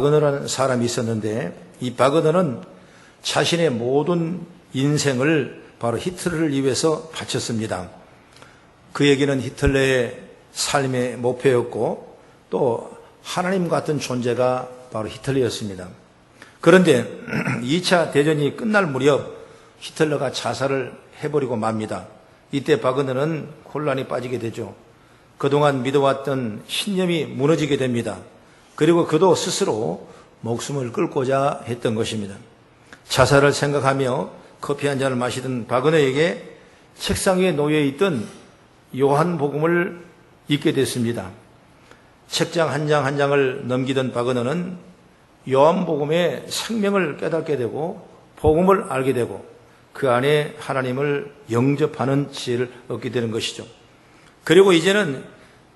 바그너라는 사람이 있었는데, 이 바그너는 자신의 모든 인생을 바로 히틀러를 위해서 바쳤습니다. 그에게는 히틀러의 삶의 목표였고 또 하나님 같은 존재가 바로 히틀러였습니다. 그런데 2차 대전이 끝날 무렵 히틀러가 자살을 해버리고 맙니다. 이때 바그너는 혼란에 빠지게 되죠. 그동안 믿어왔던 신념이 무너지게 됩니다. 그리고 그도 스스로 목숨을 끊고자 했던 것입니다. 자살을 생각하며 커피 한 잔을 마시던 바그너에게 책상 위에 놓여있던 요한복음을 읽게 됐습니다. 책장 한 장 한 장을 넘기던 바그너는 요한복음의 생명을 깨닫게 되고 복음을 알게 되고 그 안에 하나님을 영접하는 지혜를 얻게 되는 것이죠. 그리고 이제는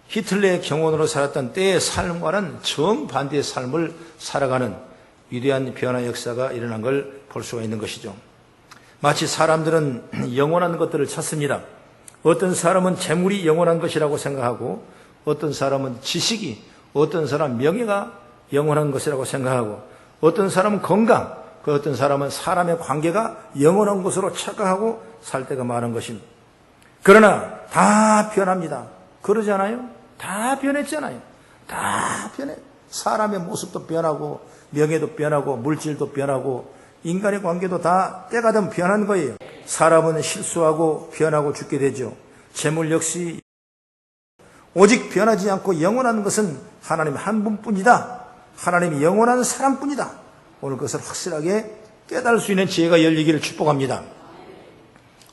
히틀러의 경원으로 살았던 때의 삶과는 정반대의 삶을 살아가는 위대한 변화 역사가 일어난 걸 볼 수가 있는 것이죠. 마치 사람들은 영원한 것들을 찾습니다. 어떤 사람은 재물이 영원한 것이라고 생각하고 어떤 사람은 지식이, 어떤 사람은 명예가 영원한 것이라고 생각하고 어떤 사람은 건강, 그 어떤 사람은 사람의 관계가 영원한 것으로 착각하고 살 때가 많은 것입니다. 그러나 다 변합니다. 그러지 않아요? 다 변했잖아요. 다 변해. 사람의 모습도 변하고 명예도 변하고 물질도 변하고 인간의 관계도 다 때가 되면 변한 거예요. 사람은 실수하고 변하고 죽게 되죠. 재물 역시 오직 변하지 않고 영원한 것은 하나님 한 분뿐이다. 하나님이 영원한 사랑뿐이다. 오늘 그것을 확실하게 깨달을 수 있는 지혜가 열리기를 축복합니다.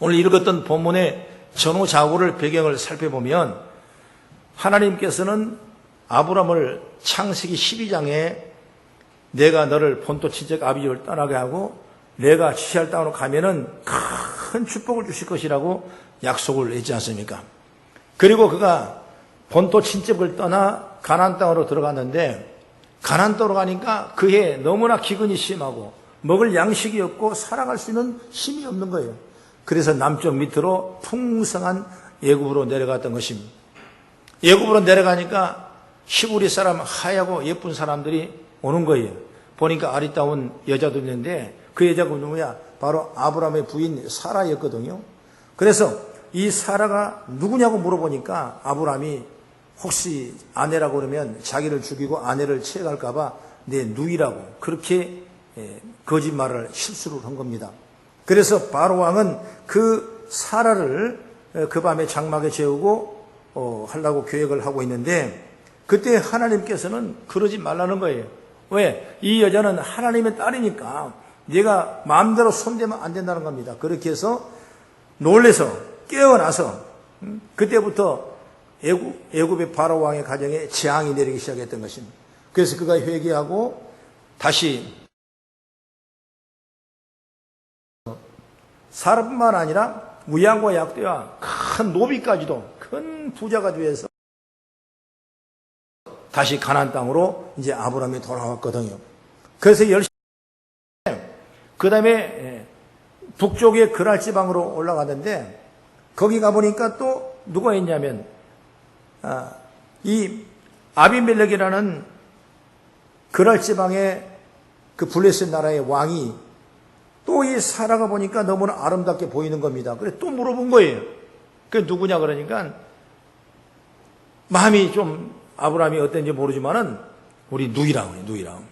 오늘 읽었던 본문의 전후좌우를 배경을 살펴보면 하나님께서는 아브라함을 창세기 12장에 내가 너를 본토 친척 아비집을 떠나게 하고 내가 지시할 땅으로 가면은 큰 축복을 주실 것이라고 약속을 했지 않습니까? 그리고 그가 본토 친척을 떠나 가나안 땅으로 들어갔는데 가나안 땅으로 가니까 그해 너무나 기근이 심하고 먹을 양식이 없고 살아갈 수 있는 힘이 없는 거예요. 그래서 남쪽 밑으로 풍성한 애굽으로 내려갔던 것입니다. 애굽으로 내려가니까 히브리 사람 하얗고 예쁜 사람들이 오는 거예요. 보니까 아리따운 여자도 있는데 그 여자가 누구야? 바로 아브라함의 부인 사라였거든요. 그래서 이 사라가 누구냐고 물어보니까 아브라함이 혹시 아내라고 그러면 자기를 죽이고 아내를 취해갈까 봐 내 누이라고 그렇게 거짓말을 실수를 한 겁니다. 그래서 바로 왕은 그 사라를 그 밤에 장막에 재우고 하려고 계획을 하고 있는데 그때 하나님께서는 그러지 말라는 거예요. 왜? 이 여자는 하나님의 딸이니까 네가 마음대로 손대면 안 된다는 겁니다. 그렇게 해서 놀래서 깨어나서 그때부터 애굽의 바로 왕의 가정에 재앙이 내리기 시작했던 것입니다. 그래서 그가 회개하고 다시 사람뿐만 아니라 무양과 약대와 큰 노비까지도 큰 부자가 되어서 다시 가나안 땅으로 이제 아브라함이 돌아왔거든요. 그래서 열심히 그 다음에 북쪽의 그랄 지방으로 올라가는데 거기 가보니까 또 누가 있냐면 이 아비멜렉이라는 그랄 지방의 그 블레셋 나라의 왕이 또 이 사라가 보니까 너무나 아름답게 보이는 겁니다. 그래 또 물어본 거예요. 그게 누구냐 그러니까 마음이 좀 아브라함이 어땠는지 모르지만은 우리 누이라고 해요. 누이라고.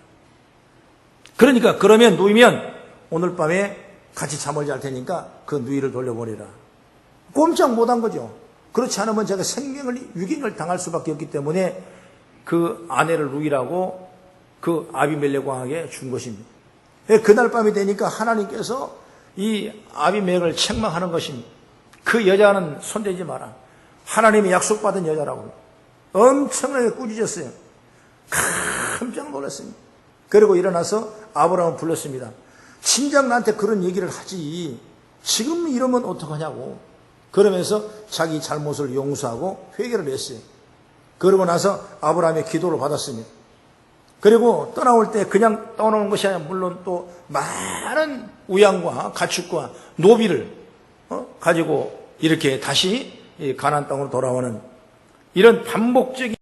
그러니까 그러면 누이면 오늘 밤에 같이 잠을 잘 테니까 그 누이를 돌려보내라. 꼼짝 못한 거죠. 그렇지 않으면 제가 위기를 당할 수밖에 없기 때문에 그 아내를 누이라고 그 아비멜렉 왕에게 준 것입니다. 그날 밤이 되니까 하나님께서 이 아비멜렉을 책망하는 것입니다. 그 여자는 손대지 마라. 하나님이 약속받은 여자라고. 엄청나게 꾸짖었어요. 깜짝 놀랐습니다. 그리고 일어나서 아브라함을 불렀습니다. 진작 나한테 그런 얘기를 하지. 지금 이러면 어떡하냐고. 그러면서 자기 잘못을 용서하고 회개를 했어요. 그러고 나서 아브라함의 기도를 받았습니다. 그리고 떠나올 때 그냥 떠나오는 것이 아니라 물론 또 많은 우양과 가축과 노비를 가지고 이렇게 다시 가나안 땅으로 돌아오는 이런 반복적인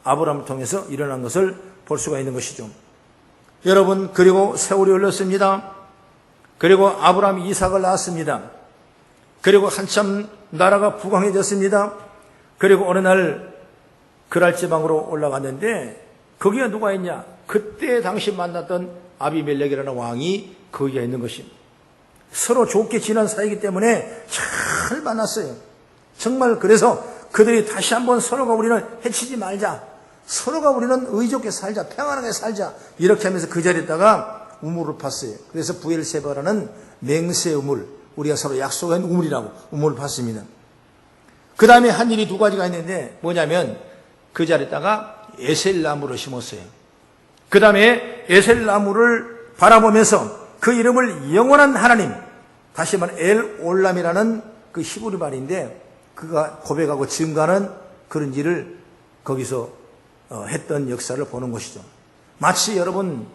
아브라함을 통해서 일어난 것을 볼 수가 있는 것이죠. 여러분, 그리고 세월이 흘렀습니다. 그리고 아브라함이 이삭을 낳았습니다. 그리고 한참 나라가 부강해졌습니다. 그리고 어느 날 그랄 지방으로 올라갔는데 거기에 누가 있냐? 그때 당시 만났던 아비멜렉이라는 왕이 거기에 있는 것입니다. 서로 좋게 지난 사이이기 때문에 잘 만났어요. 정말 그래서 그들이 다시 한번 서로가 우리는 해치지 말자. 서로가 우리는 의좋게 살자. 평안하게 살자. 이렇게 하면서 그 자리에 있다가 우물을 팠어요. 그래서 부엘세바라는 맹세 우물, 우리가 서로 약속한 우물이라고 우물을 팠습니다. 그 다음에 한 일이 두 가지가 있는데 뭐냐면 그 자리에다가 에셀나무를 심었어요. 그 다음에 에셀나무를 바라보면서 그 이름을 영원한 하나님, 다시 말해 엘올람이라는 그 히브리 말인데 그가 고백하고 증가하는 그런 일을 거기서 했던 역사를 보는 것이죠. 마치 여러분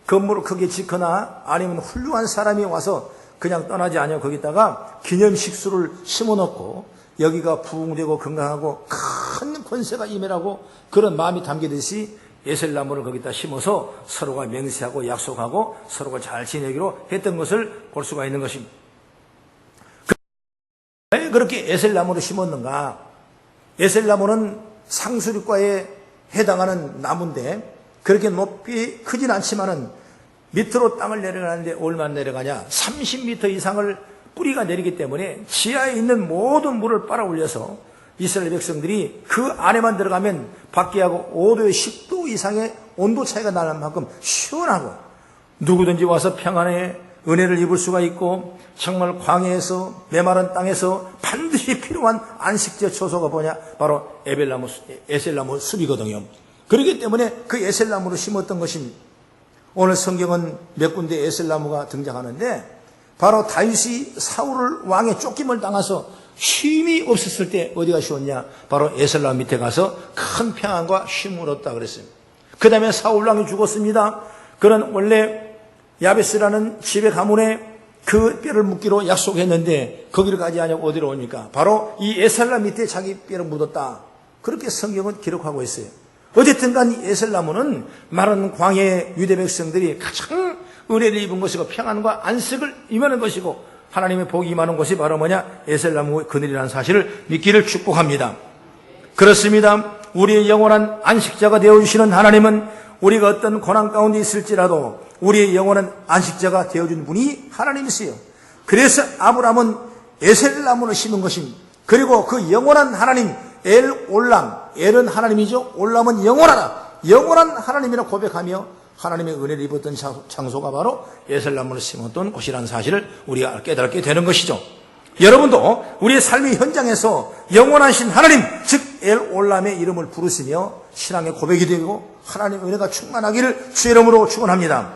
건물을 크게 짓거나 아니면 훌륭한 사람이 와서 그냥 떠나지 않아 거기다가 기념식수를 심어놓고 여기가 부흥되고 건강하고 큰 권세가 임해라고 그런 마음이 담기듯이 에셀나무를 거기다 심어서 서로가 맹세하고 약속하고 서로가 잘 지내기로 했던 것을 볼 수가 있는 것입니다. 왜 그렇게 에셀나무를 심었는가? 에셀나무는 상수리과에 해당하는 나무인데 그렇게 높이 크진 않지만은 밑으로 땅을 내려가는데 얼마나 내려가냐? 30m 이상을 뿌리가 내리기 때문에 지하에 있는 모든 물을 빨아올려서 이스라엘 백성들이 그 안에만 들어가면 밖에하고 5도 10도 이상의 온도 차이가 나는 만큼 시원하고 누구든지 와서 평안에 은혜를 입을 수가 있고 정말 광야에서 메마른 땅에서 반드시 필요한 안식처 초소가 뭐냐? 바로 에셀나무 숲이거든요. 그렇기 때문에 그 에셀나무를 심었던 것입니다. 오늘 성경은 몇 군데 에셀나무가 등장하는데 바로 다윗이 사울 왕의 쫓김을 당해서 쉼이 없었을 때 어디가 쉬었냐? 바로 에셀나무 밑에 가서 큰 평안과 쉼을 얻었다 그랬어요. 그 다음에 사울 왕이 죽었습니다. 그는 원래 야베스라는 집의 가문에 그 뼈를 묻기로 약속했는데 거기를 가지 않고 어디로 옵니까? 바로 이 에셀나무 밑에 자기 뼈를 묻었다. 그렇게 성경은 기록하고 있어요. 어쨌든 간 이 에셀나무는 마른 광야의 유대 백성들이 가장 은혜를 입은 것이고 평안과 안식을 임하는 것이고 하나님의 복이 임하는 것이 바로 뭐냐? 에셀나무의 그늘이라는 사실을 믿기를 축복합니다. 그렇습니다. 우리의 영원한 안식자가 되어주시는 하나님은 우리가 어떤 고난 가운데 있을지라도 우리의 영원한 안식자가 되어준 분이 하나님이세요. 그래서 아브라함은 에셀나무를 심은 것입니다. 그리고 그 영원한 하나님 엘올람, 엘은 하나님이죠. 올람은 영원하다. 영원한 하나님이라 고백하며 하나님의 은혜를 입었던 장소가 바로 에셀나무를 심었던 곳이라는 사실을 우리가 깨닫게 되는 것이죠. 여러분도 우리의 삶의 현장에서 영원하신 하나님, 즉 엘올람의 이름을 부르시며 신앙의 고백이 되고 하나님의 은혜가 충만하기를 주의 이름으로 축원합니다.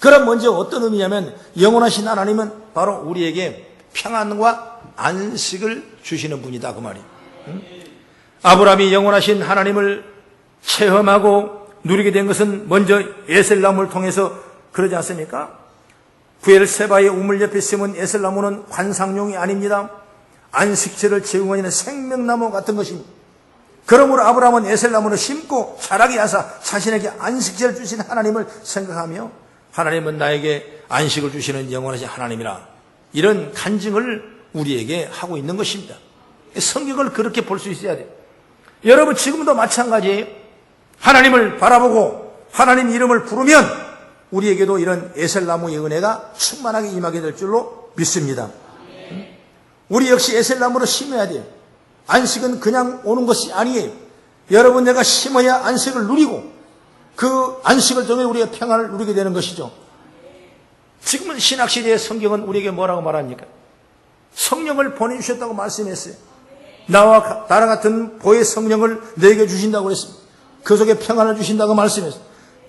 그럼 먼저 어떤 의미냐면 영원하신 하나님은 바로 우리에게 평안과 안식을 주시는 분이다 그 말이에요. 아브라함이 영원하신 하나님을 체험하고 누리게 된 것은 먼저 에셀나무를 통해서 그러지 않습니까? 부엘세바의 우물 옆에 심은 에셀나무는 관상용이 아닙니다. 안식처를 제공하는 생명나무 같은 것입니다. 그러므로 아브라함은 에셀나무를 심고 자라게 하사 자신에게 안식처를 주신 하나님을 생각하며 하나님은 나에게 안식을 주시는 영원하신 하나님이라 이런 간증을 우리에게 하고 있는 것입니다. 성경을 그렇게 볼 수 있어야 돼요. 여러분 지금도 마찬가지예요. 하나님을 바라보고 하나님 이름을 부르면 우리에게도 이런 에셀나무의 은혜가 충만하게 임하게 될 줄로 믿습니다. 우리 역시 에셀나무를 심어야 돼요. 안식은 그냥 오는 것이 아니에요. 여러분 내가 심어야 안식을 누리고 그 안식을 통해 우리가 평안을 누리게 되는 것이죠. 지금은 신학시대의 성경은 우리에게 뭐라고 말합니까? 성령을 보내주셨다고 말씀했어요. 나와 나랑 같은 보혜 성령을 너에게 주신다고 그랬습니다. 그 속에 평안을 주신다고 말씀했어요.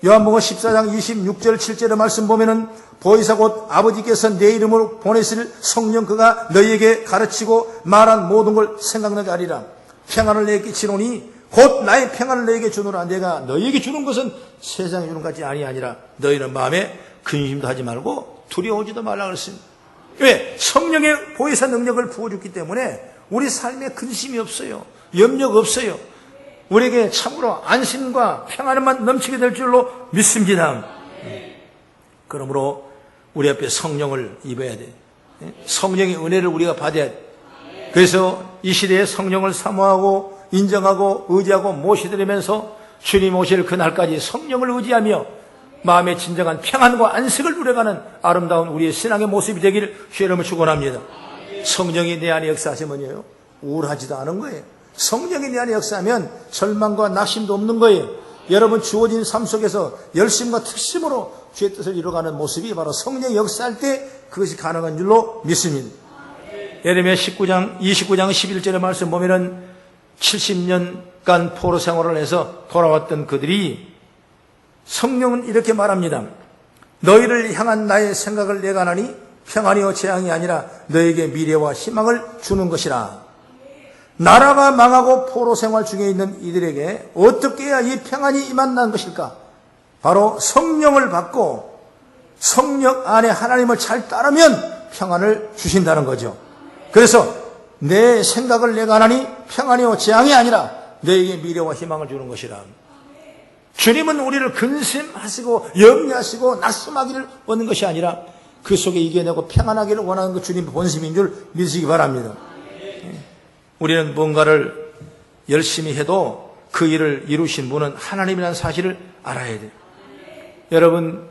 요한복음 14장 26절 7절의 말씀 보면은 보혜사 곧 아버지께서 내 이름으로 보내실 성령 그가 너희에게 가르치고 말한 모든 걸 생각나게 하리라. 평안을 너에게 끼치노니 곧 나의 평안을 너에게 주노라. 내가 너희에게 주는 것은 세상에 주는 것이 아니라 너희는 마음에 근심도 하지 말고 두려워하지도 말라 그랬습니다. 왜? 성령의 보혜사 능력을 부어줬기 때문에 우리 삶에 근심이 없어요. 염려가 없어요. 우리에게 참으로 안심과 평안만 넘치게 될 줄로 믿습니다. 그러므로 우리 앞에 성령을 입어야 돼. 성령의 은혜를 우리가 받아야 돼. 그래서 이 시대에 성령을 사모하고 인정하고 의지하고 모시드리면서 주님 오실 그날까지 성령을 의지하며 마음의 진정한 평안과 안식을 누려가는 아름다운 우리의 신앙의 모습이 되기를 주의 이름으로 축원합니다. 성령이 내 안에 역사하시면요, 우울하지도 않은 거예요. 성령이 내 안에 역사하면 절망과 낙심도 없는 거예요. 여러분 주어진 삶 속에서 열심과 특심으로 주의 뜻을 이루어가는 모습이 바로 성령이 역사할 때 그것이 가능한 줄로 믿습니다. 예레미야 29장 11절의 말씀 보면은 70년간 포로 생활을 해서 돌아왔던 그들이 성령은 이렇게 말합니다. 너희를 향한 나의 생각을 내가 하나니 평안이요 재앙이 아니라 너에게 미래와 희망을 주는 것이라. 나라가 망하고 포로 생활 중에 있는 이들에게 어떻게 해야 이 평안이 임한다는 것일까? 바로 성령을 받고 성령 안에 하나님을 잘 따르면 평안을 주신다는 거죠. 그래서 내 생각을 내가 하나니 평안이요 재앙이 아니라 너에게 미래와 희망을 주는 것이라. 주님은 우리를 근심하시고 염려하시고 낙심하기를 원하는 것이 아니라 그 속에 이겨내고 평안하기를 원하는 것 주님의 본심인 줄 믿으시기 바랍니다. 우리는 뭔가를 열심히 해도 그 일을 이루신 분은 하나님이라는 사실을 알아야 돼요. 여러분,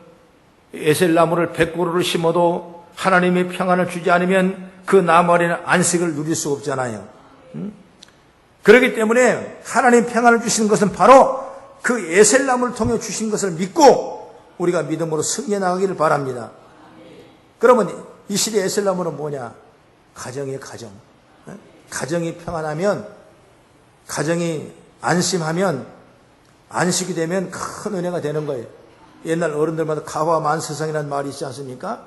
에셀나무를 100그루를 심어도 하나님의 평안을 주지 않으면 그 나무 아래는 안식을 누릴 수가 없잖아요. 그렇기 때문에 하나님 평안을 주시는 것은 바로 그 에셀나무를 통해 주신 것을 믿고 우리가 믿음으로 승리해 나가기를 바랍니다. 그러면 이 시대의 에셀나무는 뭐냐? 가정이에요, 가정. 가정이 평안하면, 가정이 안심하면, 안식이 되면 큰 은혜가 되는 거예요. 옛날 어른들마다 가화만세상이라는 말이 있지 않습니까?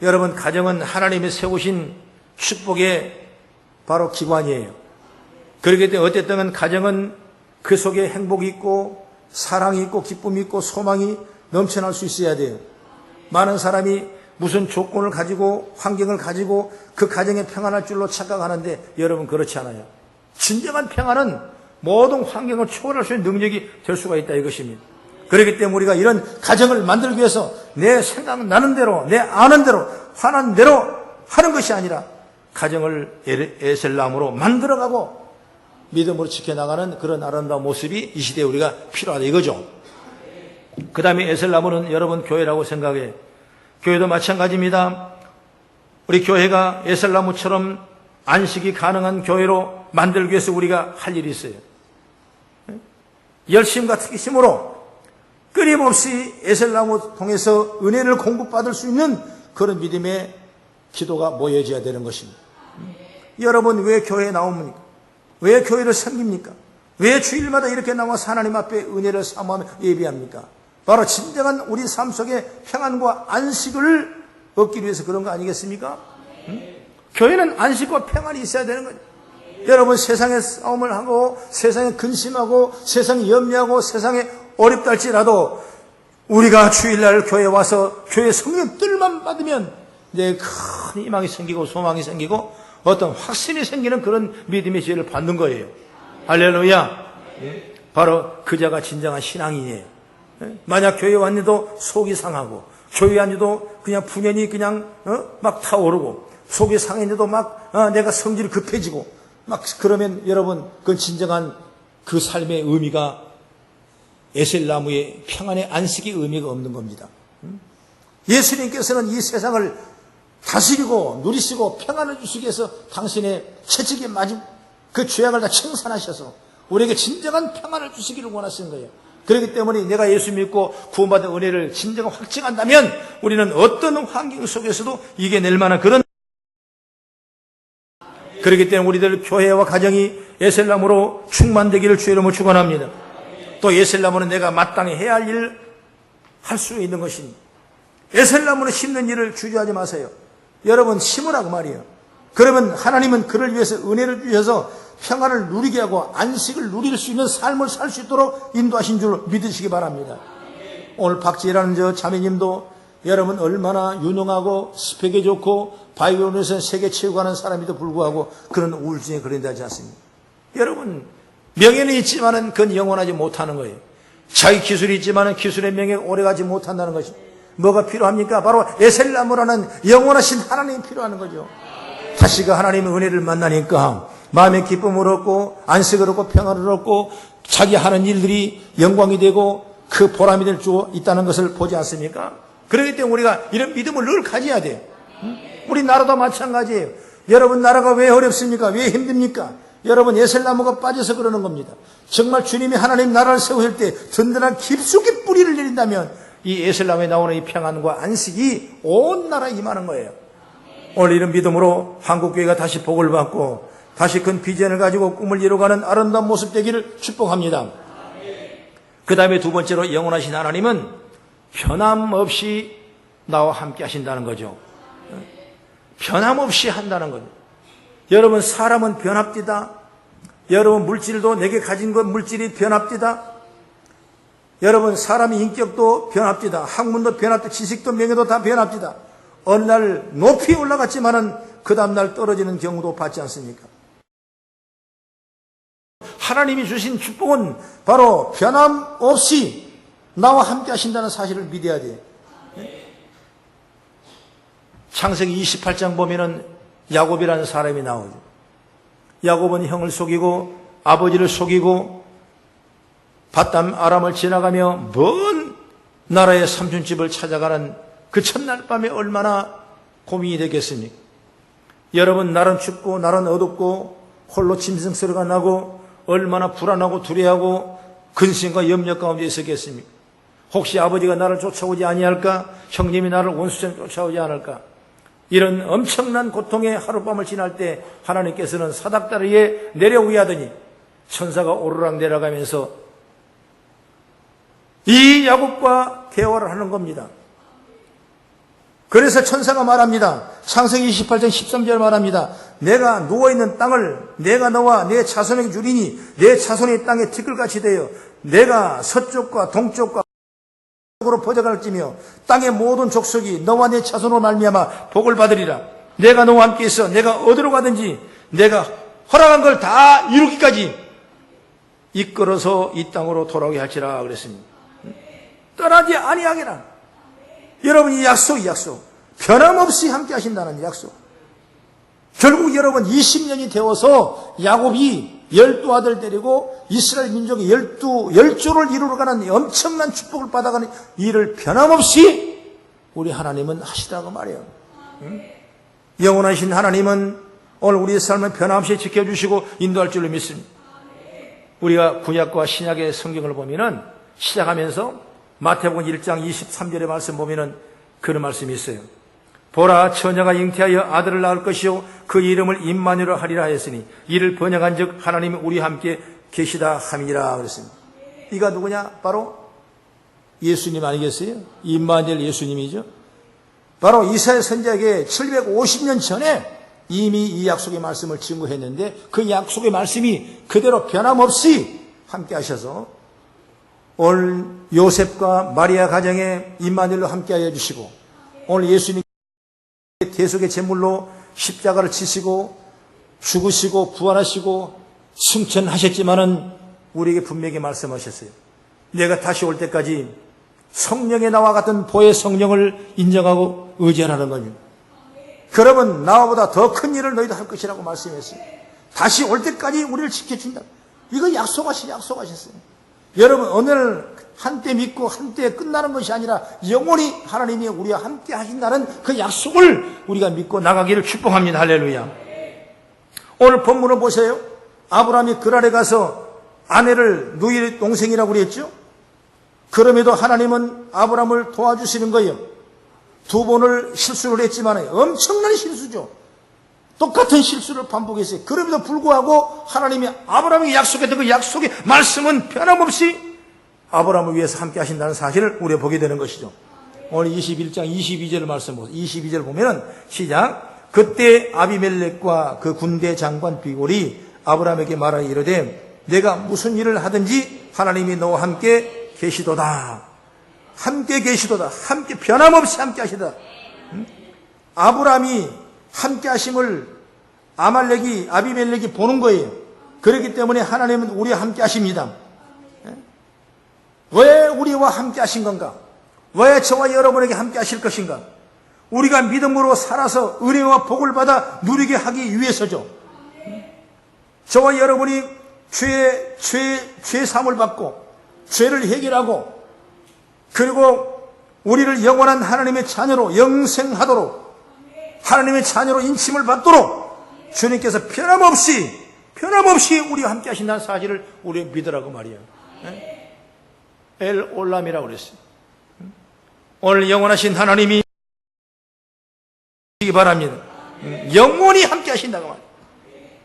여러분, 가정은 하나님이 세우신 축복의 바로 기관이에요. 그렇기 때문에 어쨌든 가정은 그 속에 행복이 있고 사랑이 있고 기쁨이 있고 소망이 넘쳐날 수 있어야 돼요. 많은 사람이 무슨 조건을 가지고 환경을 가지고 그 가정에 평안할 줄로 착각하는데 여러분 그렇지 않아요. 진정한 평안은 모든 환경을 초월할 수 있는 능력이 될 수가 있다 이것입니다. 그렇기 때문에 우리가 이런 가정을 만들기 위해서 내 생각나는 대로 내 아는 대로 화난 대로 하는 것이 아니라 가정을 에셀나무로 만들어가고 믿음으로 지켜나가는 그런 아름다운 모습이 이 시대에 우리가 필요하다 이거죠. 그 다음에 에셀나무는 여러분 교회라고 생각해. 교회도 마찬가지입니다. 우리 교회가 에셀나무처럼 안식이 가능한 교회로 만들기 위해서 우리가 할 일이 있어요. 열심과 특심으로 끊임없이 에셀나무 통해서 은혜를 공급받을 수 있는 그런 믿음의 기도가 모여져야 되는 것입니다. 여러분 왜 교회에 나옵니까? 왜 교회를 섬깁니까? 왜 주일마다 이렇게 나와서 하나님 앞에 은혜를 사모하며 예배합니까? 바로 진정한 우리 삶 속에 평안과 안식을 얻기 위해서 그런 거 아니겠습니까? 교회는 안식과 평안이 있어야 되는 거예요. 여러분 세상에 싸움을 하고 세상에 근심하고 세상에 염려하고 세상에 어렵다 할지라도 우리가 주일날 교회에 와서 교회 성령 뜰만 받으면 내 큰 희망이 생기고 소망이 생기고 어떤 확신이 생기는 그런 믿음의 지혜를 받는 거예요. 할렐루야. 바로 그 자가 진정한 신앙인이에요. 만약 교회 왔는데도 속이 상하고 교회 왔는데도 그냥 분연히 그냥 막 타오르고 속이 상했는데도 막 내가 성질이 급해지고 막 그러면 여러분 그건 진정한 그 삶의 의미가 에셀나무의 평안의 안식의 의미가 없는 겁니다. 예수님께서는 이 세상을 다스리고 누리시고 평안을 주시기 위해서 당신의 채찍에 맞은 그 죄악을 다 청산하셔서 우리에게 진정한 평안을 주시기를 원하시는 거예요. 그렇기 때문에 내가 예수 믿고 구원받은 은혜를 진정한 확증한다면 우리는 어떤 환경 속에서도 이겨낼 만한 그런 그렇기 때문에 우리들 교회와 가정이 에셀나무로 충만되기를 주의 이름으로 축원합니다. 또 에셀나무는 내가 마땅히 해야 할 일을 할 수 있는 것입니다. 에셀나무를 심는 일을 주저하지 마세요. 여러분 심으라고 말이에요. 그러면 하나님은 그를 위해서 은혜를 주셔서 평안을 누리게 하고 안식을 누릴 수 있는 삶을 살 수 있도록 인도하신 줄 믿으시기 바랍니다. 오늘 박지혜라는 저 자매님도 여러분 얼마나 유능하고 스펙이 좋고 바이올린에서 세계 최고 하는 사람에도 불구하고 그런 우울증에 걸린다지 않습니까? 여러분 명예는 있지만은 그건 영원하지 못하는 거예요. 자기 기술이 있지만은 기술의 명예가 오래가지 못한다는 것이 뭐가 필요합니까? 바로 에셀나무라는 영원하신 하나님이 필요한 거죠. 다시 그 하나님의 은혜를 만나니까 마음의 기쁨을 얻고 안식을 얻고 평안을 얻고 자기 하는 일들이 영광이 되고 그 보람이 될 수 있다는 것을 보지 않습니까? 그렇기 때문에 우리가 이런 믿음을 늘 가져야 돼요. 우리 나라도 마찬가지예요. 여러분 나라가 왜 어렵습니까? 왜 힘듭니까? 여러분 에셀나무가 빠져서 그러는 겁니다. 정말 주님이 하나님 나라를 세우실 때 든든한 깊숙이 뿌리를 내린다면 이 에셀나무에 나오는 이 평안과 안식이 온 나라에 임하는 거예요. 오늘 이런 믿음으로 한국교회가 다시 복을 받고 다시 큰 비전을 가지고 꿈을 이루어가는 아름다운 모습 되기를 축복합니다. 그 다음에 두 번째로 영원하신 하나님은 변함없이 나와 함께 하신다는 거죠. 변함없이 한다는 거죠. 여러분 사람은 변합디다. 여러분 물질도 내게 가진 것 물질이 변합디다. 여러분 사람의 인격도 변합디다. 학문도 변합디다. 지식도 명예도 다 변합디다. 어느 날 높이 올라갔지만은 그 다음날 떨어지는 경우도 봤지 않습니까? 하나님이 주신 축복은 바로 변함없이 나와 함께 하신다는 사실을 믿어야 돼요. 창세기 28장 보면은 야곱이라는 사람이 나오죠. 야곱은 형을 속이고 아버지를 속이고 밧담 아람을 지나가며 먼 나라의 삼촌집을 찾아가는 그 첫날 밤에 얼마나 고민이 되겠습니까? 여러분 날은 춥고 날은 어둡고 홀로 짐승 소리가 나고 얼마나 불안하고 두려워하고 근심과 염려 가운데 있었겠습니까? 혹시 아버지가 나를 쫓아오지 아니할까? 형님이 나를 원수처럼 쫓아오지 않을까? 이런 엄청난 고통의 하룻밤을 지날 때 하나님께서는 사닥다리에 내려오게 하더니 천사가 오르락 내려가면서 이 야곱과 대화를 하는 겁니다. 그래서 천사가 말합니다. 창세기 28장 13절 말합니다. 내가 누워있는 땅을 내가 너와 내 자손에게 주리니 내 자손이 땅에 티끌같이 되어 내가 서쪽과 동쪽과 으로 퍼져갈지며 땅의 모든 족속이 너와 내 자손으로 말미암아 복을 받으리라. 내가 너와 함께 있어 내가 어디로 가든지 내가 허락한 걸 다 이루기까지 이끌어서 이 땅으로 돌아오게 할지라 그랬습니다. 떠나지 아니하게라. 여러분 이 약속이 약속. 변함없이 함께 하신다는 약속. 결국 여러분 20년이 되어서 야곱이 12아들 데리고 이스라엘 민족이 12조를 이루어가는 엄청난 축복을 받아가는 일을 변함없이 우리 하나님은 하시다고 말해요. 영원하신 하나님은 오늘 우리의 삶을 변함없이 지켜주시고 인도할 줄로 믿습니다. 우리가 구약과 신약의 성경을 보면은 시작하면서 마태복음 1장 23절의 말씀 보면은 그런 말씀이 있어요. 보라 처녀가 잉태하여 아들을 낳을 것이요 그 이름을 임마누엘 하리라 하였으니 이를 번역한즉 하나님이 우리와 함께 계시다 함이니라 그랬습니다. 이가 누구냐? 바로 예수님 아니겠어요? 임마누엘 예수님이죠. 바로 이사야 선지자에게 750년 전에 이미 이 약속의 말씀을 증거했는데 그 약속의 말씀이 그대로 변함없이 함께 하셔서 오늘 요셉과 마리아 가정에 임마누엘로 함께 하여 주시고 오늘 예수님 대속의 제물로 십자가를 치시고 죽으시고 부활하시고 승천하셨지만은 우리에게 분명히 말씀하셨어요. 내가 다시 올 때까지 성령의 나와 같은 보혜 성령을 인정하고 의지하라는 겁니다. 그러면 나보다 더 큰 일을 너희도 할 것이라고 말씀했어요. 다시 올 때까지 우리를 지켜준다. 이거 약속하셨어요. 여러분 오늘 한때 믿고 한때 끝나는 것이 아니라 영원히 하나님이 우리와 함께 하신다는 그 약속을 우리가 믿고 나가기를 축복합니다. 할렐루야. 오늘 본문을 보세요. 아브라함이 그랄에 가서 아내를 누이의 동생이라고 그랬죠. 그럼에도 하나님은 아브라함을 도와주시는 거예요. 두 번을 실수를 했지만 엄청난 실수죠. 똑같은 실수를 반복했어요. 그럼에도 불구하고 하나님이 아브라함에게 약속했던 그 약속의 말씀은 변함없이 아브라함을 위해서 함께 하신다는 사실을 우리가 보게 되는 것이죠. 오늘 21장 22절 말씀 보세요. 22절 보면은 시작. 그때 아비멜렉과 그 군대 장관 비골이 아브라함에게 말하여 이르되 내가 무슨 일을 하든지 하나님이 너와 함께 계시도다. 함께 계시도다. 함께 변함없이 함께 하시다. 아브라함이 함께 하심을 아비멜렉이 보는 거예요. 그렇기 때문에 하나님은 우리와 함께 하십니다. 왜 우리와 함께 하신 건가? 왜 저와 여러분에게 함께 하실 것인가? 우리가 믿음으로 살아서 은혜와 복을 받아 누리게 하기 위해서죠. 저와 여러분이 죄 사함을 받고 죄를 해결하고 그리고 우리를 영원한 하나님의 자녀로 영생하도록 하나님의 자녀로 인침을 받도록 주님께서 변함없이 우리와 함께 하신다는 사실을 우리 믿으라고 말이에요. 엘 올람이라고 그랬어요. 오늘 영원하신 하나님이 바랍니다. 영원히 함께 하신다고 말이에요.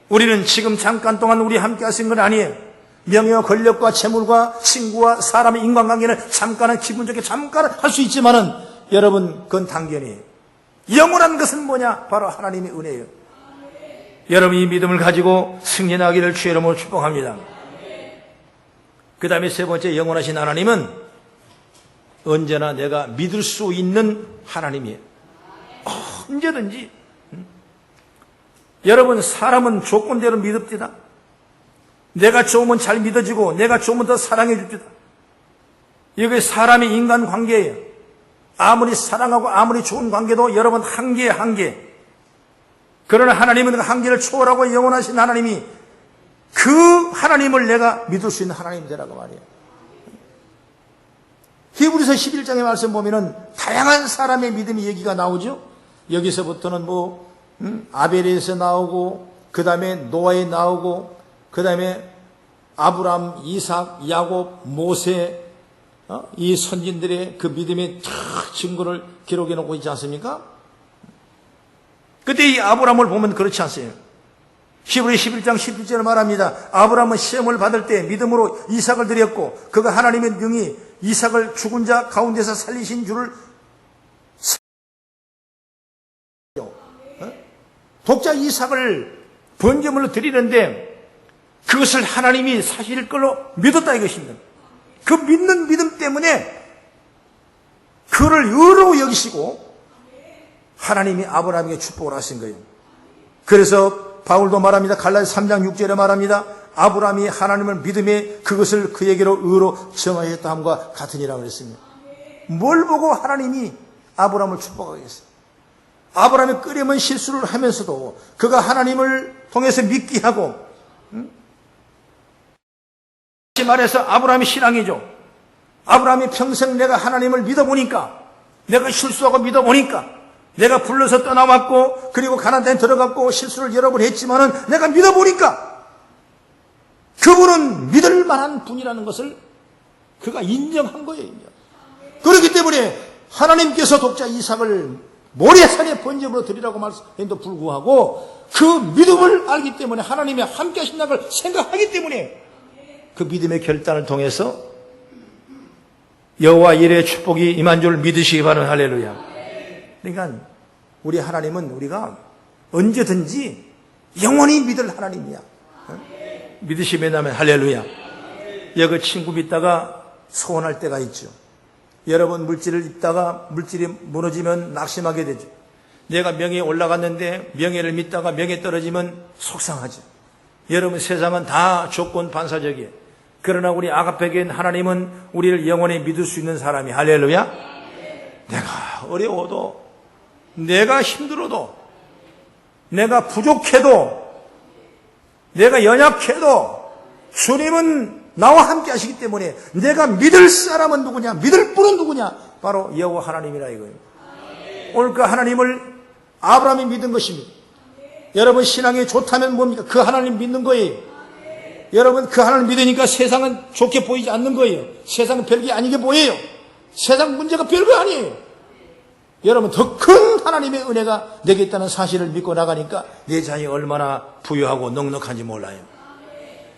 우리는 지금 잠깐 동안 우리 함께 하신 건 아니에요. 명예와 권력과 재물과 친구와 사람의 인간관계는 잠깐은 기분 좋게 잠깐 할 수 있지만은 여러분 그건 당연히 영원한 것은 뭐냐? 바로 하나님의 은혜예요. 여러분 이 믿음을 가지고 승리하기를 주의 이름으로 축복합니다. 그 다음에 세 번째 영원하신 하나님은 언제나 내가 믿을 수 있는 하나님이에요. 언제든지. 여러분 사람은 조건대로 믿읍디다. 내가 좋으면 잘 믿어지고 내가 좋으면 더 사랑해 줍디다. 이게 사람의 인간관계예요. 아무리 사랑하고 아무리 좋은 관계도 여러분 한계예요. 한계. 그러나 하나님은 그 한계를 초월하고 영원하신 하나님이 그 하나님을 내가 믿을 수 있는 하나님이 되라고 말이에요. 히브리서 11장의 말씀 보면은 다양한 사람의 믿음의 얘기가 나오죠. 여기서부터는 아벨에서 나오고 그 다음에 노아에 나오고 그 다음에 아브람, 이삭, 야곱, 모세 이 선진들의 그 믿음의 증거를 기록해 놓고 있지 않습니까? 그때 이 아브람을 보면 그렇지 않습니까? 히브리 11장 11절에 말합니다. 아브람은 시험을 받을 때 믿음으로 이삭을 드렸고 그가 하나님의 능히 이삭을 죽은 자 가운데서 살리신 줄을 독자 이삭을 번제물로 드리는데 그것을 하나님이 사실일 걸로 믿었다 이것입니다. 그 믿는 믿음 때문에 그를 의로 여기시고 하나님이 아브라함에게 축복을 하신 거예요. 그래서 바울도 말합니다. 갈라디아서 3장 6절에 말합니다. 아브라함이 하나님을 믿음에 그것을 그에게로 의로 정하였다 함과 같으니라고 그랬습니다. 뭘 보고 하나님이 아브라함을 축복하겠어요? 아브라함이 끄려면 실수를 하면서도 그가 하나님을 통해서 믿게 하고 다시 말해서 아브라함이 신앙이죠. 아브라함이 평생 내가 하나님을 믿어보니까 내가 실수하고 믿어보니까 내가 불러서 떠나왔고 그리고 가나안 땅에 들어갔고 실수를 여러 번 했지만은 내가 믿어보니까 그분은 믿을 만한 분이라는 것을 그가 인정한 거예요. 인정. 그렇기 때문에 하나님께서 독자 이삭을 모래산에 번제물로 드리라고 말씀해도 불구하고 그 믿음을 알기 때문에 하나님이 함께 하신다는 걸 생각하기 때문에 그 믿음의 결단을 통해서 여호와 이레의 축복이 임한 줄 믿으시기 바랍니다. 할렐루야. 그러니까 우리 하나님은 우리가 언제든지 영원히 믿을 하나님이야. 믿으시면 할렐루야. 여기 친구 믿다가 소원할 때가 있죠. 여러분 물질을 입다가 물질이 무너지면 낙심하게 되죠. 내가 명예에 올라갔는데 명예를 믿다가 명예 떨어지면 속상하죠. 여러분 세상은 다 조건 반사적이에요. 그러나 우리 아가페겐 하나님은 우리를 영원히 믿을 수 있는 사람이 할렐루야. 내가 어려워도 내가 힘들어도 내가 부족해도 내가 연약해도 주님은 나와 함께 하시기 때문에 내가 믿을 사람은 누구냐? 믿을 분은 누구냐? 바로 여호와 하나님이라 이거예요. 오늘 그 하나님을 아브라함이 믿은 것입니다. 여러분 신앙이 좋다면 뭡니까? 그 하나님 믿는 거예요. 여러분 그 하나님 믿으니까 세상은 좋게 보이지 않는 거예요. 세상은 별게 아니게 보여요. 세상 문제가 별거 아니에요. 여러분 더 큰 하나님의 은혜가 내게 있다는 사실을 믿고 나가니까 내 자녀이 얼마나 부유하고 넉넉한지 몰라요.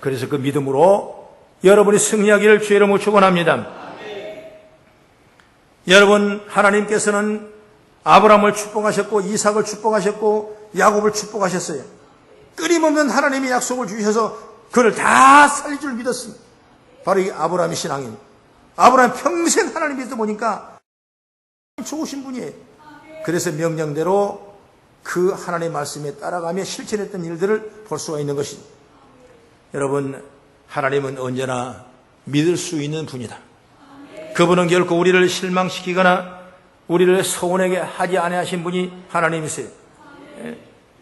그래서 그 믿음으로 여러분이 승리하기를 주의 이름으로 축원합니다. 여러분 하나님께서는 아브라함을 축복하셨고 이삭을 축복하셨고 야곱을 축복하셨어요. 끊임없는 하나님의 약속을 주셔서 그를 다 살릴 줄 믿었습니다. 바로 이 아브라함의 신앙입니다. 아브라함 평생 하나님 믿다 보니까 좋으신 분이에요. 그래서 명령대로 그 하나님의 말씀에 따라가며 실천했던 일들을 볼 수가 있는 것입니다. 여러분, 하나님은 언제나 믿을 수 있는 분이다. 그분은 결코 우리를 실망시키거나 우리를 서운하게 하지 아니하신 분이 하나님이세요.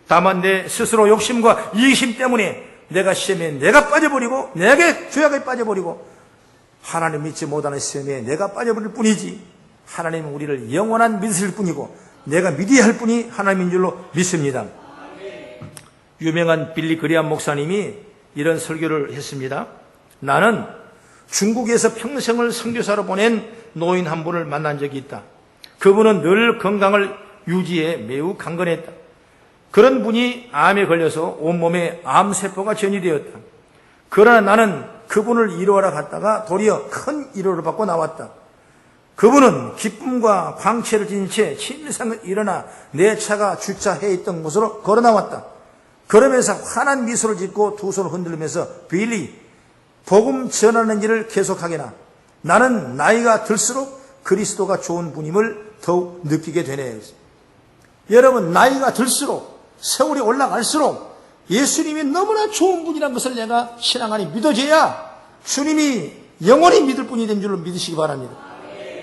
다만 내 스스로 욕심과 이기심 때문에 내가 시험에 내가 빠져버리고 내게 죄악에 빠져버리고 하나님 믿지 못하는 시험에 내가 빠져버릴 뿐이지, 하나님은 우리를 영원한 믿으실 뿐이고 내가 믿어야 할 분이 하나님인 줄로 믿습니다. 유명한 빌리 그리암 목사님이 이런 설교를 했습니다. 나는 중국에서 평생을 선교사로 보낸 노인 한 분을 만난 적이 있다. 그분은 늘 건강을 유지해 매우 강건했다. 그런 분이 암에 걸려서 온몸에 암세포가 전이되었다. 그러나 나는 그분을 위로하러 갔다가 도리어 큰 위로를 받고 나왔다. 그분은 기쁨과 광채를 지닌 채 침상을 일어나 내 차가 주차해 있던 곳으로 걸어 나왔다. 그러면서 환한 미소를 짓고 두 손을 흔들면서 빌리, 복음 전하는 일을 계속하게나 나는 나이가 들수록 그리스도가 좋은 분임을 더욱 느끼게 되네요. 여러분, 나이가 들수록 세월이 올라갈수록 예수님이 너무나 좋은 분이라는 것을 내가 신앙 안에 믿어져야 주님이 영원히 믿을 분이 된 줄로 믿으시기 바랍니다.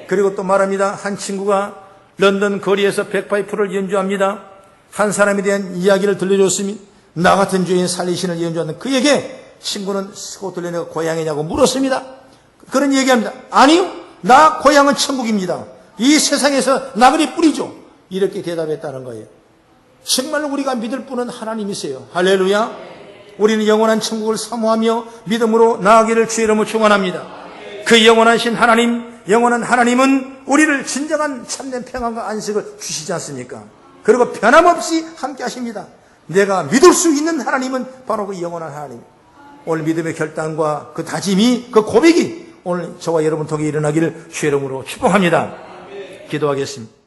그리고 또 말합니다. 한 친구가 런던 거리에서 백파이프를 연주합니다. 한 사람에 대한 이야기를 들려줬으니 나 같은 죄인 살리신을 연주하는 그에게 친구는 스코틀랜드가 내가 고향이냐고 물었습니다. 그런 얘기합니다. 아니요, 나 고향은 천국입니다. 이 세상에서 나그네 뿌리죠. 이렇게 대답했다는 거예요. 정말 우리가 믿을 분은 하나님이세요. 할렐루야. 우리는 영원한 천국을 사모하며 믿음으로 나아가기를 주의 이름으로 축원합니다. 그 영원하신 하나님, 영원한 하나님은 우리를 진정한 참된 평안과 안식을 주시지 않습니까? 그리고 변함없이 함께 하십니다. 내가 믿을 수 있는 하나님은 바로 그 영원한 하나님. 오늘 믿음의 결단과 그 다짐이, 그 고백이 오늘 저와 여러분 통해 일어나기를 주의 이름으로 축복합니다. 기도하겠습니다.